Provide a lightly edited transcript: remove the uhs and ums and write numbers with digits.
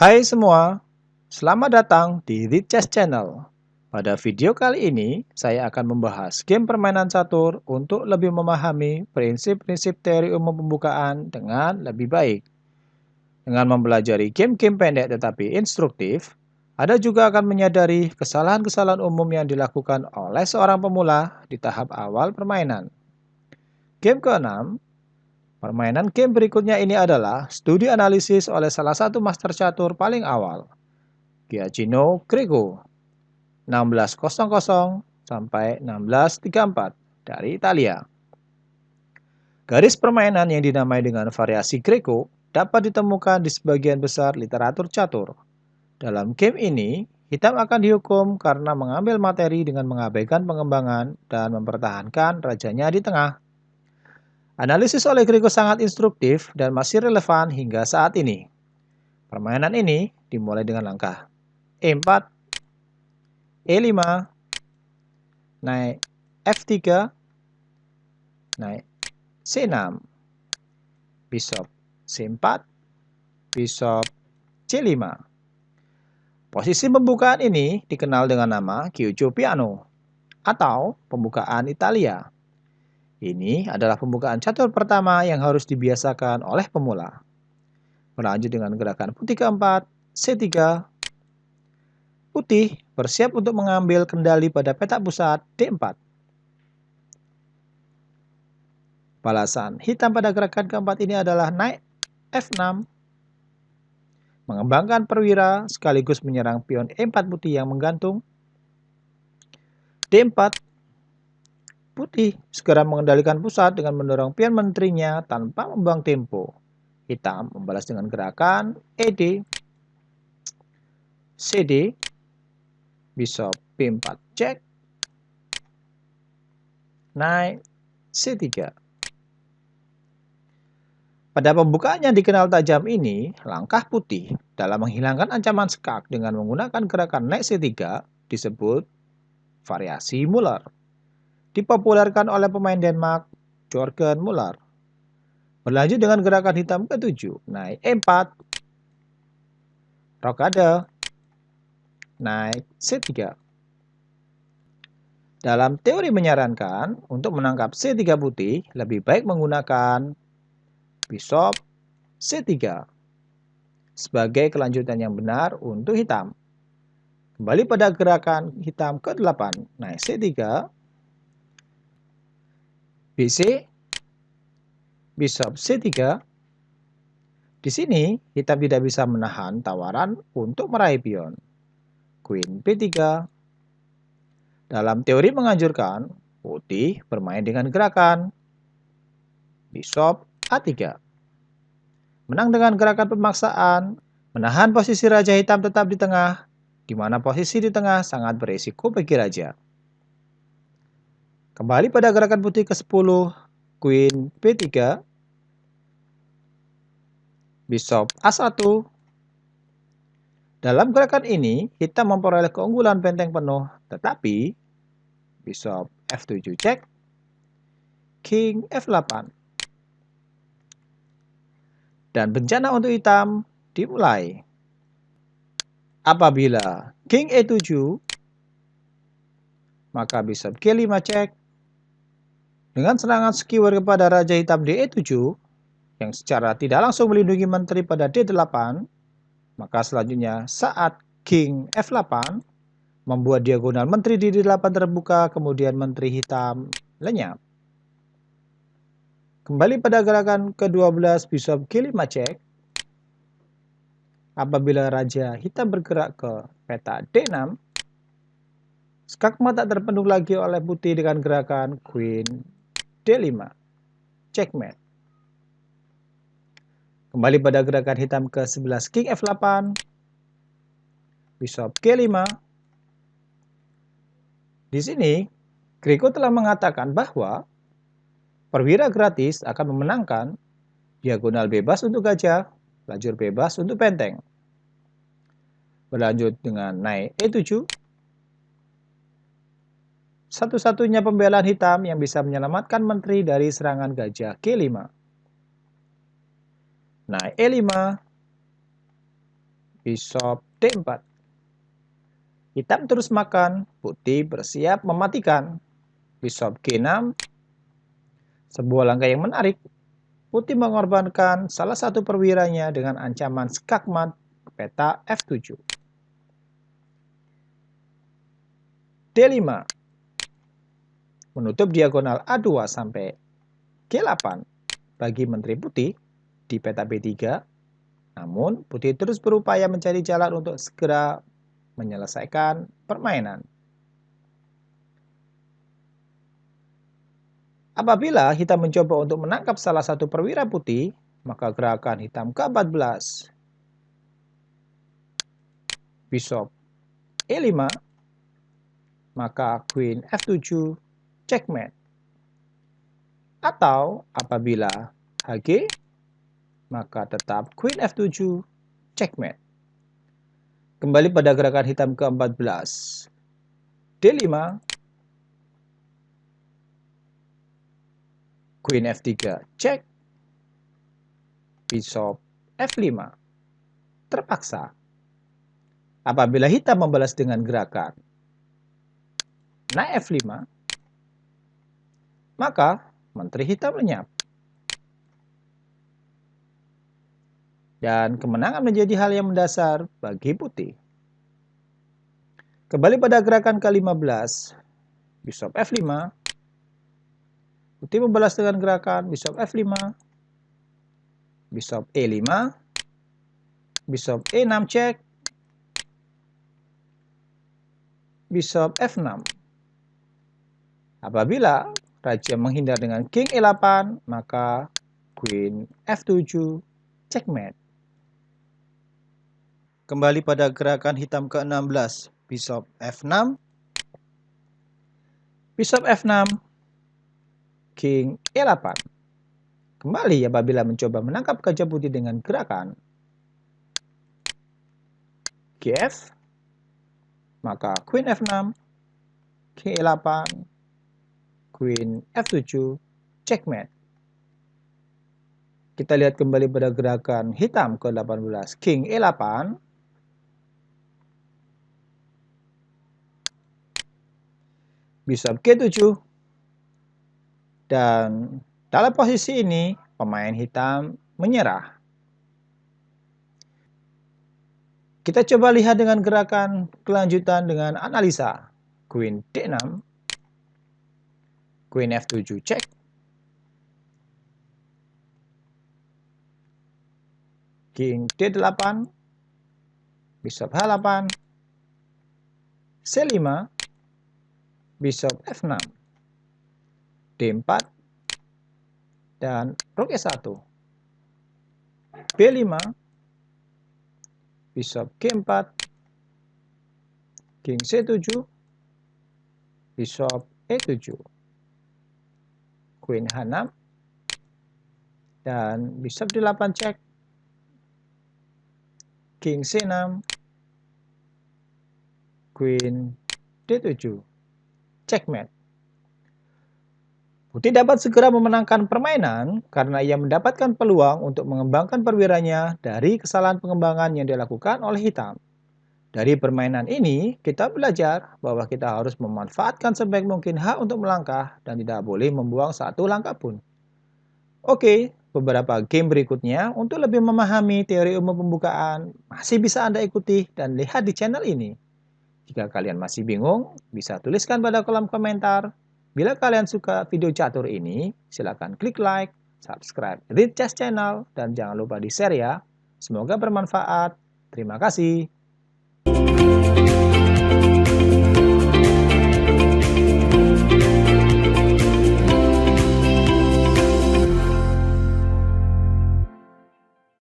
Hai semua, selamat datang di The Chess Channel. Pada video kali ini, saya akan membahas game permainan catur untuk lebih memahami prinsip-prinsip teori umum pembukaan dengan lebih baik. Dengan mempelajari game-game pendek tetapi instruktif, Anda juga akan menyadari kesalahan-kesalahan umum yang dilakukan oleh seorang pemula di tahap awal permainan. Game ke-6. Permainan game berikutnya ini adalah studi analisis oleh salah satu master catur paling awal, Gioacchino Greco, 1600 sampai 1634 dari Italia. Garis permainan yang dinamai dengan variasi Greco dapat ditemukan di sebagian besar literatur catur. Dalam game ini, hitam akan dihukum karena mengambil materi dengan mengabaikan pengembangan dan mempertahankan rajanya di tengah. Analisis oleh Greco sangat instruktif dan masih relevan hingga saat ini. Permainan ini dimulai dengan langkah E4, E5, naik F3, naik C6, Bishop C4, Bishop C5. Posisi pembukaan ini dikenal dengan nama Chiuso Piano atau pembukaan Italia. Ini adalah pembukaan catur pertama yang harus dibiasakan oleh pemula. Berlanjut dengan gerakan putih keempat, C3. Putih bersiap untuk mengambil kendali pada petak pusat D4. Balasan hitam pada gerakan keempat ini adalah naik F6. Mengembangkan perwira sekaligus menyerang pion E4 putih yang menggantung. D4. Putih segera mengendalikan pusat dengan mendorong pion menterinya tanpa membuang tempo. Hitam membalas dengan gerakan ED, CD, Bishop B4 cek, naik C3. Pada pembukaan yang dikenal tajam ini, langkah putih dalam menghilangkan ancaman skak dengan menggunakan gerakan naik C3 disebut variasi Muller. Dipopulerkan oleh pemain Denmark, Jørgen Muller. Berlanjut dengan gerakan hitam ke-7, naik E4, rokade, naik C3. Dalam teori menyarankan, untuk menangkap C3 putih, lebih baik menggunakan Bishop C3 sebagai kelanjutan yang benar untuk hitam. Kembali pada gerakan hitam ke-8, naik C3, BC, Bishop C3. Di sini, hitam tidak bisa menahan tawaran untuk meraih pion. Queen B3. Dalam teori menganjurkan, putih bermain dengan gerakan Bishop A3. Menang dengan gerakan pemaksaan, menahan posisi raja hitam tetap di tengah, di mana posisi di tengah sangat berisiko bagi raja. Kembali pada gerakan putih ke-10, Queen B3, Bishop A1. Dalam gerakan ini, hitam memperoleh keunggulan benteng penuh, tetapi Bishop F7 cek, King F8. Dan bencana untuk hitam dimulai. Apabila King E7, maka Bishop G5 cek. Dengan serangan skewer kepada raja hitam di E7, yang secara tidak langsung melindungi menteri pada D8, maka selanjutnya saat King F8, membuat diagonal menteri di D8 terbuka, kemudian menteri hitam lenyap. Kembali pada gerakan ke-12, Bishop G5 cek. Apabila raja hitam bergerak ke peta D6, skakmat tak terpenuhi lagi oleh putih dengan gerakan Queen D5, checkmate. Kembali pada gerakan hitam ke-11, King F8, Bishop G5. Di sini, Greco telah mengatakan bahwa perwira gratis akan memenangkan diagonal bebas untuk gajah, lajur bebas untuk benteng. Berlanjut dengan naik E7. Satu-satunya pembelaan hitam yang bisa menyelamatkan menteri dari serangan gajah G5. Naik E5. Bishop D4. Hitam terus makan, putih bersiap mematikan. Bishop G6. Sebuah langkah yang menarik. Putih mengorbankan salah satu perwiranya dengan ancaman skakmat ke peta F7. D5. Menutup diagonal A2 sampai G8 bagi menteri putih di peta B3. Namun, putih terus berupaya mencari jalan untuk segera menyelesaikan permainan. Apabila hitam mencoba untuk menangkap salah satu perwira putih, maka gerakan hitam ke-14, Bishop E5, maka Queen F7, checkmate. Atau apabila HG, maka tetap Queen F7, checkmate. Kembali pada gerakan hitam ke-14, D5, Queen F3, check, Bishop F5. Terpaksa. Apabila hitam membalas dengan gerakan naik F5, maka menteri hitam lenyap. Dan kemenangan menjadi hal yang mendasar bagi putih. Kembali pada gerakan ke-15, Bishop F5. Putih membalas dengan gerakan Bishop F5, Bishop E5, Bishop E6 check, Bishop F6. Apabila raja menghindar dengan King E8, maka Queen F7, checkmate. Kembali pada gerakan hitam ke-16, Bishop F6, Bishop F6, King E8. Kembali apabila mencoba menangkap gajah putih dengan gerakan GF, maka Queen F6, King E8, Queen F7, checkmate. Kita lihat kembali pada gerakan hitam ke-18, King E8, Bishop G7, dan dalam posisi ini pemain hitam menyerah. Kita coba lihat dengan gerakan kelanjutan dengan analisa. Queen D6, Queen F7 check, King D8, Bishop H8, C5, Bishop F6, D4, dan Rook E1, B5, Bishop G4, King C7, Bishop E7, Queen H6, dan Bishop D8 check, King C6, Queen D7, checkmate. Putih dapat segera memenangkan permainan karena ia mendapatkan peluang untuk mengembangkan perwiranya dari kesalahan pengembangan yang dilakukan oleh hitam. Dari permainan ini, kita belajar bahwa kita harus memanfaatkan sebaik mungkin hak untuk melangkah dan tidak boleh membuang satu langkah pun. Oke, beberapa game berikutnya untuk lebih memahami teori umum pembukaan masih bisa Anda ikuti dan lihat di channel ini. Jika kalian masih bingung, bisa tuliskan pada kolom komentar. Bila kalian suka video catur ini, silakan klik like, subscribe Read Chess Channel, dan jangan lupa di share ya. Semoga bermanfaat. Terima kasih.